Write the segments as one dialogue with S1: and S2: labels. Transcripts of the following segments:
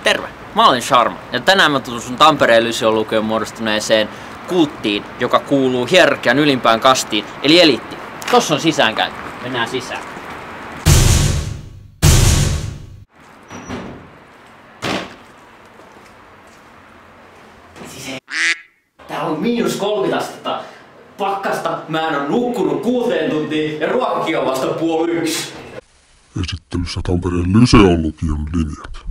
S1: Terve! Mä olen Sharma ja tänään mä tutustun Tampereen Lyseon-lukion muodostuneeseen kulttiin, joka kuuluu hierarkian ylimpään kastiin, eli eliittiin. Tossa on sisäänkäynti. Mennään sisään. Täällä on -30 astetta pakkasta, mä en oo nukkunut 6 tuntia ja ruokakin on vasta 12:30.
S2: Esittelyssä Tampereen Lyseon-lukion linjat.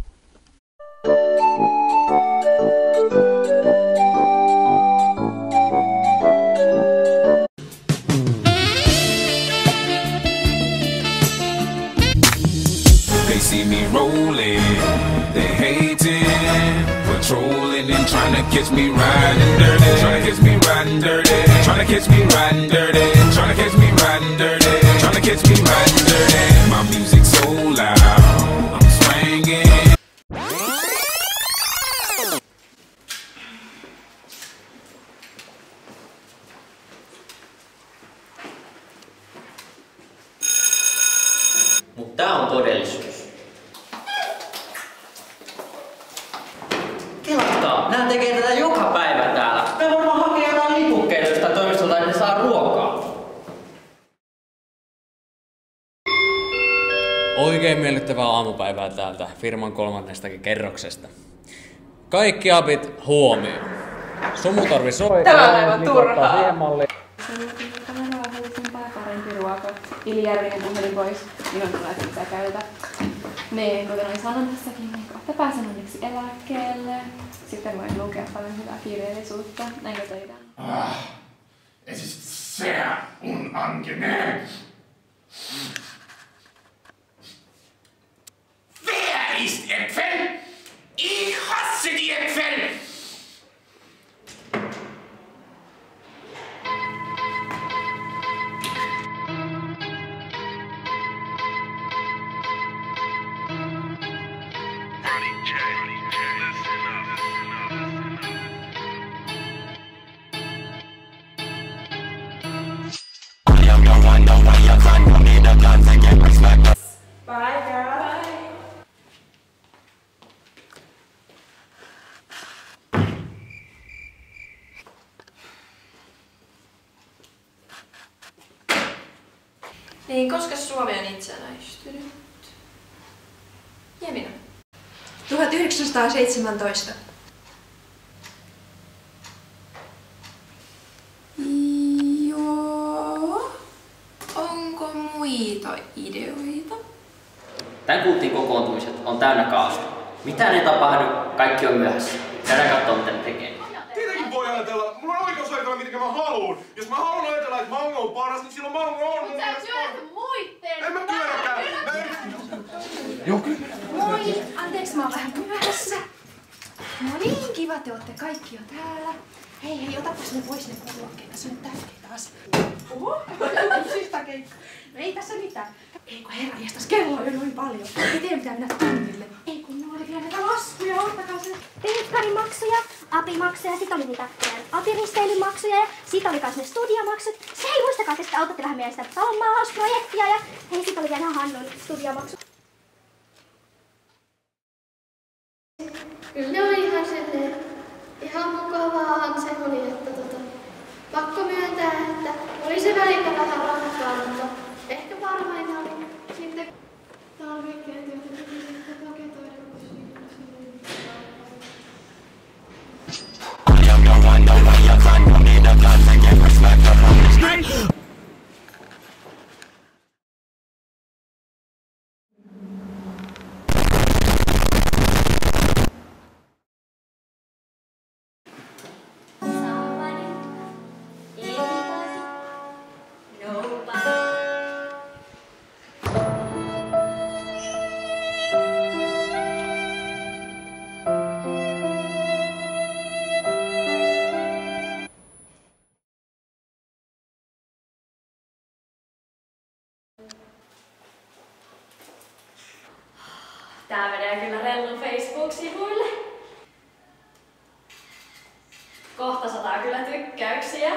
S3: They see me rolling, they hating, patrolling and trying to catch me riding dirty, trying to catch me riding dirty, trying to catch me riding dirty, trying to catch me riding dirty, trying to catch me riding dirty. My music so loud, I'm swinging.
S1: Mut tää on todellisuus. Kelatkaa, nää tekee tätä joka päivä täällä. Me varmaan hakee jotain lipukkeita jostain toimistolta, että ne saa ruokaa.
S4: Oikein miellyttävää aamupäivää täältä firman 3. kerroksesta. Kaikki apit huomioon. Sumutorvi soi.
S5: Tämä on aivan turhaa.
S4: Siihen malliin.
S5: Tämä on helpompaa ja parempi ruoka. Ilijärvinen puhelin pois. Minun tulee pitää käytä. Niin, kuten olin sanomassakin, niin kohta pääsen onneksi eläkkeelle. Sitten voin lukea paljon hyvää kirjallisuutta. Näinkö teitä?
S6: Es ist sehr unangenehm. Wer ist Äpfel? Ich hasse die Äpfel!
S5: Bye, girl.
S7: Niin, koska Suomi on itsenäistynyt? Ja minä.
S8: 1917.
S7: Joo. Onko muita ideoita?
S1: Tän kultin kokoontumiset on täynnä kaasta. Mitään ei tapahdu, kaikki on myöhässä. Käydään kattoo mitä ne tekee.
S6: Tietenkin voi ajatella, mulla on oikeus ajatella mitenkä mä haluun. Jos mä haluan ajatella, että Mango on paras, niin silloin Mango on mun mielestä paras.
S7: muitten!
S6: En mä pyöräkään!
S8: Moi! Anteeksi, mä oon vähän myöhässä. No niin, kiva, te ootte kaikki jo täällä. Hei, otapas ne pois ne kuulokkeet, tässä on tärkeitä asioita. Oho, yksistä keikkaa. No ei tässä mitään. Ei kun herra jästäs, kello on jo noin paljon. Ei teidän pitää mennä tunnille. Ei kun ne oli vielä näitä laskuja, ottakaa se.
S9: Telkkarimaksuja, apimaksuja, sit oli niitä apiristeilymaksuja ja sit oli kans ne studiomaksut. Se hei, muistakaa, että sitten autatte vähän meidän sitä talonmaalausprojektia ja hei, sit oli vielä Hannun studiomaksut.
S10: Kyllä ne oli ihan silleen, ihan mukavaahan se oli, että pakko myöntää, että oli se välillä vähän rankkaa, mutta ehkä parhainta oli sitten talvikkeet, joita piti paketoida, kun
S7: Tää menee kyllä Rellun Facebook-sivuille. Kohta 100 kyllä tykkäyksiä.